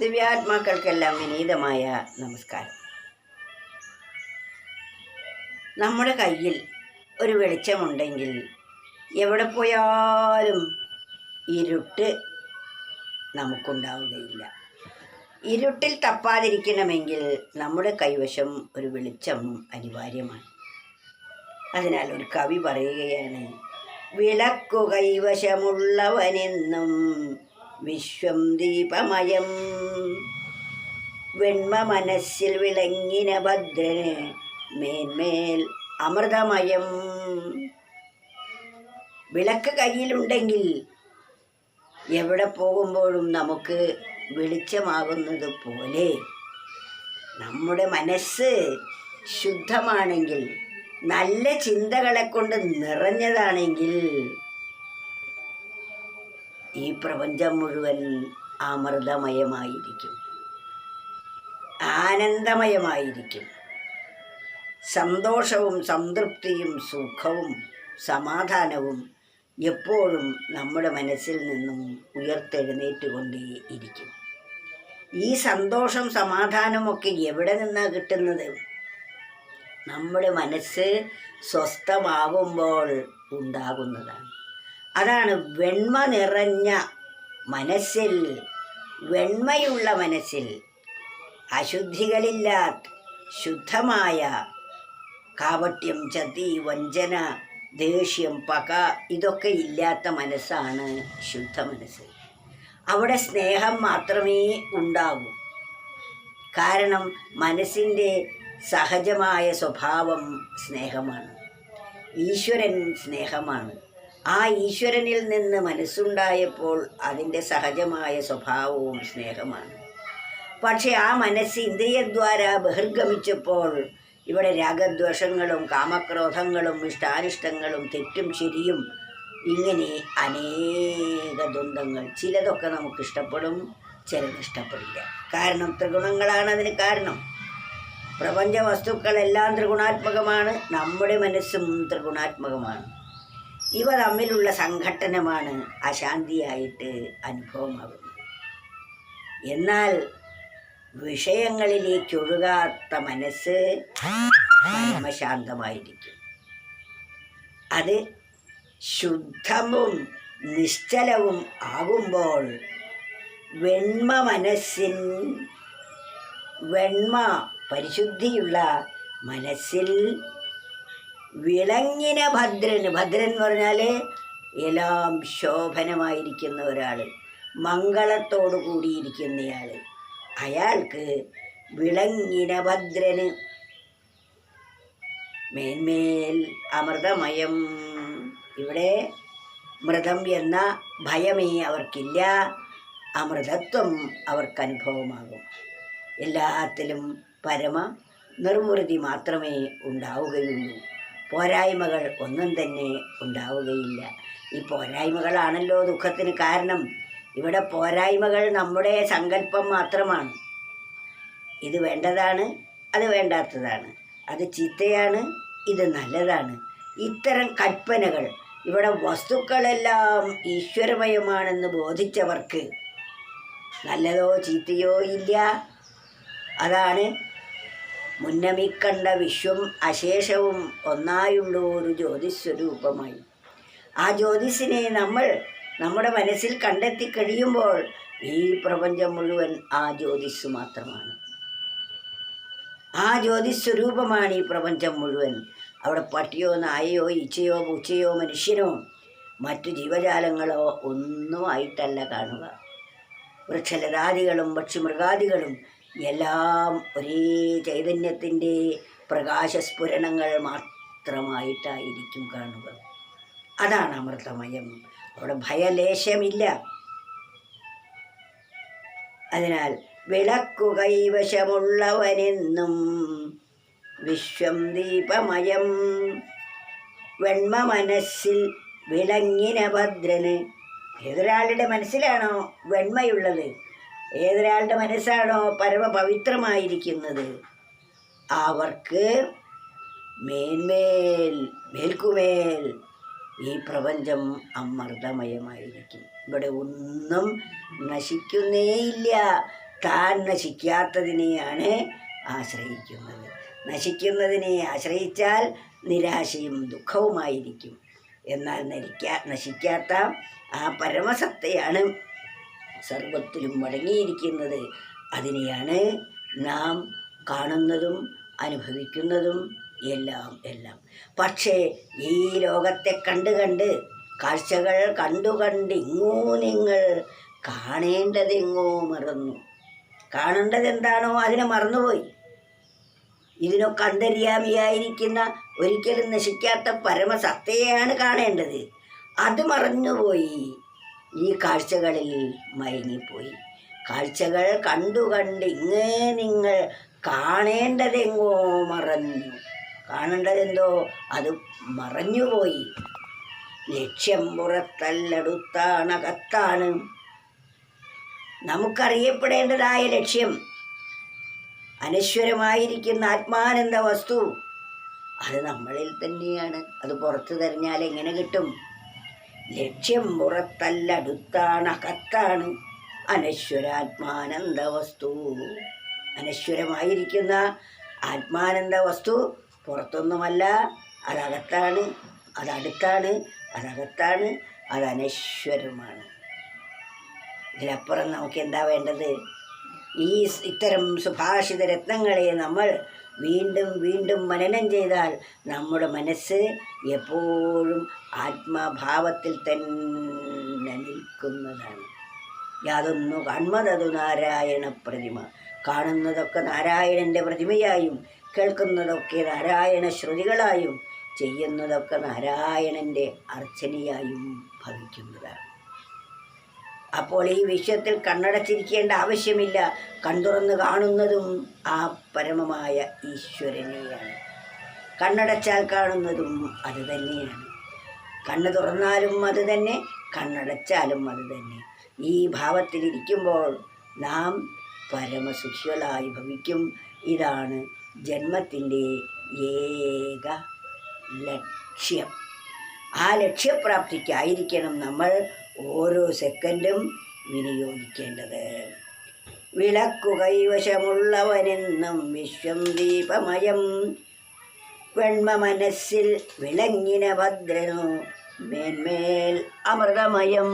ദിവ്യാത്മാക്കൾക്കെല്ലാം വിനീതമായ നമസ്കാരം. നമ്മുടെ കയ്യിൽ ഒരു വെളിച്ചമുണ്ടെങ്കിൽ എവിടെ പോയാലും ഇരുട്ട് നമുക്കുണ്ടാവുകയില്ല. ഇരുട്ടിൽ തപ്പാതിരിക്കണമെങ്കിൽ നമ്മുടെ കൈവശം ഒരു വെളിച്ചം അനിവാര്യമാണ്. അതിനാൽ ഒരു കവി പറയുകയാണ്, വിളക്കു കൈവശമുള്ളവനെന്നും വിശ്വം ദീപമയം, വെണ്മ മനസ്സിൽ വിളങ്ങിന ഭദ്രന് മേന്മേൽ അമൃതമയം. വിളക്ക് കയ്യിലുണ്ടെങ്കിൽ എവിടെ പോകുമ്പോഴും നമുക്ക് വെളിച്ചമാകുന്നത് പോലെ നമ്മുടെ മനസ്സ് ശുദ്ധമാണെങ്കിൽ, നല്ല ചിന്തകളെ കൊണ്ട് നിറഞ്ഞതാണെങ്കിൽ ഈ പ്രപഞ്ചം മുഴുവൻ അമൃതമയമായിരിക്കും, ആനന്ദമയമായിരിക്കും. സന്തോഷവും സംതൃപ്തിയും സുഖവും സമാധാനവും എപ്പോഴും നമ്മുടെ മനസ്സിൽ നിന്നും ഉയർത്തെഴുന്നേറ്റുകൊണ്ടേയിരിക്കും. ഈ സന്തോഷം സമാധാനമൊക്കെ എവിടെ നിന്നാണ് കിട്ടുന്നത്? നമ്മുടെ മനസ്സ് സ്വസ്ഥമാകുമ്പോൾ ഉണ്ടാകുന്നതാണ്. അതാണ് വെണ്മ നിറഞ്ഞ മനസ്സിൽ, വെണ്മയുള്ള മനസ്സിൽ, അശുദ്ധികളില്ലാത്ത ശുദ്ധമായ, കാപട്യം, ചതി, വഞ്ചന, ദേഷ്യം, പക ഇതൊക്കെ ഇല്ലാത്ത മനസ്സാണ് ശുദ്ധ മനസ്സ്. അവിടെ സ്നേഹം മാത്രമേ ഉണ്ടാകൂ. കാരണം മനസ്സിൻ്റെ സഹജമായ സ്വഭാവം സ്നേഹമാണ്. ഈശ്വരൻ സ്നേഹമാണ്. ആ ഈശ്വരനിൽ നിന്ന് മനസ്സുണ്ടായപ്പോൾ അതിൻ്റെ സഹജമായ സ്വഭാവവും സ്നേഹമാണ്. പക്ഷെ ആ മനസ്സ് ഇന്ദ്രിയദ്വാര ബഹിർഗമിച്ചപ്പോൾ ഇവിടെ രാഗദ്വേഷങ്ങളും കാമക്രോധങ്ങളും ഇഷ്ടാനിഷ്ടങ്ങളും തെറ്റും ശരിയും ഇങ്ങനെ അനേക ദ്വന്ദ്ങ്ങൾ. ചിലതൊക്കെ നമുക്ക് ഇഷ്ടപ്പെടും, ചിലത് ഇഷ്ടപ്പെടില്ല. കാരണം ത്രിഗുണങ്ങളാണ് അതിന് കാരണം. പ്രപഞ്ച വസ്തുക്കളെല്ലാം ത്രിഗുണാത്മകമാണ്, നമ്മുടെ മനസ്സും ത്രിഗുണാത്മകമാണ്. ഇവ തമ്മിലുള്ള സംഘട്ടനമാണ് അശാന്തിയായിട്ട് അനുഭവമാകുന്നത്. എന്നാൽ വിഷയങ്ങളിലേക്കൊഴുകാത്ത മനസ്സ് പരമശാന്തമായിരിക്കും. അത് ശുദ്ധവും നിശ്ചലവും ആകുമ്പോൾ വെണ്മ പരിശുദ്ധിയുള്ള മനസ്സിൽ വിളങ്ങിന ഭദ്രൻ. ഭദ്രൻ എന്ന് പറഞ്ഞാൽ എല്ലാം ശോഭനമായിരിക്കുന്ന ഒരാൾ, മംഗളത്തോടു കൂടിയിരിക്കുന്നയാൾ. അയാൾക്ക് വിളങ്ങിന ഭദ്രന് മേന്മേൽ അമൃതമയം. ഇവിടെ മൃതം എന്ന ഭയമേ അവർക്കില്ല, അമൃതത്വം അവർക്കനുഭവമാകും. എല്ലാത്തിലും പരമ നിർവൃതി മാത്രമേ ഉണ്ടാവുകയുള്ളൂ. പോരായ്മകൾ ഒന്നും തന്നെ ഉണ്ടാവുകയില്ല. ഈ പോരായ്മകളാണല്ലോ ദുഃഖത്തിന് കാരണം. ഇവിടെ പോരായ്മകൾ നമ്മുടെ സങ്കല്പം മാത്രമാണ്. ഇത് വേണ്ടതാണ്, അത് വേണ്ടാത്തതാണ്, അത് ചീത്തയാണ്, ഇത് നല്ലതാണ്. ഇത്തരം കൽപ്പനകൾ. ഇവിടെ വസ്തുക്കളെല്ലാം ഈശ്വരമയമാണെന്ന് ബോധിച്ചവർക്ക് നല്ലതോ ചീത്തയോ ഇല്ല. അതാണ് മുന്നമിക്കണ്ട വിശ്വം അശേഷവും ഒന്നായുള്ള ഒരു ജ്യോതിസ്വരൂപമായി. ആ ജ്യോതിസിനെ നമ്മൾ നമ്മുടെ മനസ്സിൽ കണ്ടെത്തി കഴിയുമ്പോൾ ഈ പ്രപഞ്ചം മുഴുവൻ ആ ജ്യോതിസ് മാത്രമാണ്. ആ ജ്യോതിസ്വരൂപമാണ് ഈ പ്രപഞ്ചം മുഴുവൻ. അവിടെ പട്ടിയോ നായയോ ഈച്ചയോ പൂച്ചയോ മനുഷ്യനോ മറ്റു ജീവജാലങ്ങളോ ഒന്നും ആയിട്ടല്ല കാണുക. വൃക്ഷലതാദികളും പക്ഷിമൃഗാദികളും എല്ലാം ഒരേ ചൈതന്യത്തിൻ്റെ പ്രകാശസ്ഫുരണങ്ങൾ മാത്രമായിട്ടായിരിക്കും കാണുക. അതാണ് അമൃതമയം. അവിടെ ഭയലേശമില്ല. അതിനാൽ വിളക്കു കൈവശമുള്ളവനെന്നും വിശ്വം ദീപമയം, വെണ്മ മനസ്സിൽ വിളങ്ങിന ഭദ്രന്. ഏതൊരാളുടെ മനസ്സിലാണോ വെണ്മയുള്ളത്, ഏതൊരാളുടെ മനസ്സാണോ പരമപവിത്രമായിരിക്കുന്നത്, അവർക്ക് മേൽക്കുമേൽ ഈ പ്രപഞ്ചം അമൃതമയമായിരിക്കും. ഇവിടെ ഒന്നും നശിക്കുന്നേയില്ല. താൻ നശിക്കാത്തതിനെയാണ് ആശ്രയിക്കുന്നത്. നശിക്കുന്നതിനെ ആശ്രയിച്ചാൽ നിരാശയും ദുഃഖവുമായിരിക്കും. എന്നാൽ നശിക്കാത്ത ആ പരമസത്തയാണ് സർവത്തിലും മടങ്ങിയിരിക്കുന്നത്. അതിനെയാണ് നാം കാണുന്നതും അനുഭവിക്കുന്നതും എല്ലാം. പക്ഷേ ഈ ലോകത്തെ കണ്ട് കാഴ്ചകൾ കണ്ടിങ്ങോ നിങ്ങൾ കാണേണ്ടതെങ്ങോ മറന്നു. കാണേണ്ടതെന്താണോ അതിനെ മറന്നുപോയി. ഇതിനൊക്കെ അന്തര്യാമിയായിരിക്കുന്ന ഒരിക്കലും നശിക്കാത്ത പരമസത്തയെയാണ് കാണേണ്ടത്. അത് മറന്നുപോയി. ഈ കാഴ്ചകളിൽ മയങ്ങിപ്പോയി. കാഴ്ചകൾ കണ്ടിങ്ങേ നിങ്ങൾ കാണേണ്ടതെങ്ങോ മറന്നു. കാണേണ്ടതെന്തോ അത് മറഞ്ഞുപോയി. ലക്ഷ്യം പുറത്തല്ലടുത്താണകത്താണ്. നമുക്കറിയപ്പെടേണ്ടതായ ലക്ഷ്യം അനശ്വരമായിരിക്കുന്ന ആത്മാനന്ദ വസ്തു അത് നമ്മളിൽ തന്നെയാണ്. അത് പുറത്തു തെരഞ്ഞാൽ എങ്ങനെ കിട്ടും? ലക്ഷ്യം പുറത്തല്ലടുത്താണകത്താണ് അനശ്വരാത്മാനന്ദ വസ്തു. അനശ്വരമായിരിക്കുന്ന ആത്മാനന്ദ വസ്തു പുറത്തൊന്നുമല്ല, അതകത്താണ്, അതടുത്താണ്, അതകത്താണ്, അത് അനശ്വരമാണ്. ഇതിലപ്പുറം നമുക്ക് എന്താ വേണ്ടത്? ഇത്തരം സുഭാഷിത രത്നങ്ങളെ നമ്മൾ വീണ്ടും മനനം ചെയ്താൽ നമ്മുടെ മനസ്സ് എപ്പോഴും ആത്മഭാവത്തിൽ തന്നെ നിൽക്കുന്നതാണ്. യാതൊന്നു കാൺമതതു നാരായണ പ്രതിമ. കാണുന്നതൊക്കെ നാരായണൻ്റെ പ്രതിമയായും കേൾക്കുന്നതൊക്കെ നാരായണ ശ്രുതികളായും ചെയ്യുന്നതൊക്കെ നാരായണൻ്റെ അർച്ചനയായും ഭവിക്കുന്നതാണ്. അപ്പോൾ ഈ വിശ്വത്തിൽ കണ്ണടച്ചിരിക്കേണ്ട ആവശ്യമില്ല. കൺതുറന്ന് കാണുന്നതും ആ പരമമായ ഈശ്വരനെയാണ്. കണ്ണടച്ചാൽ കാണുന്നതും അത് തന്നെയാണ്. കണ്ണ് തുറന്നാലും അത് തന്നെ, കണ്ണടച്ചാലും അത് തന്നെ. ഈ ഭാവത്തിലിരിക്കുമ്പോൾ നാം പരമസുഖികളായി ഭവിക്കും. ഇതാണ് ജന്മത്തിൻ്റെ ഏക ലക്ഷ്യം. ആ ലക്ഷ്യപ്രാപ്തിക്കായിരിക്കണം നമ്മൾ ഓരോ സെക്കൻഡും വിനിയോഗിക്കേണ്ടത്. വിളക്കു കൈവശമുള്ളവനെന്നും വിശ്വം ദീപമയം. വെണ്മ മനസ്സിൽ വിളങ്ങിന ഭദ്രനു മേന്മേൽ അമൃതമയം.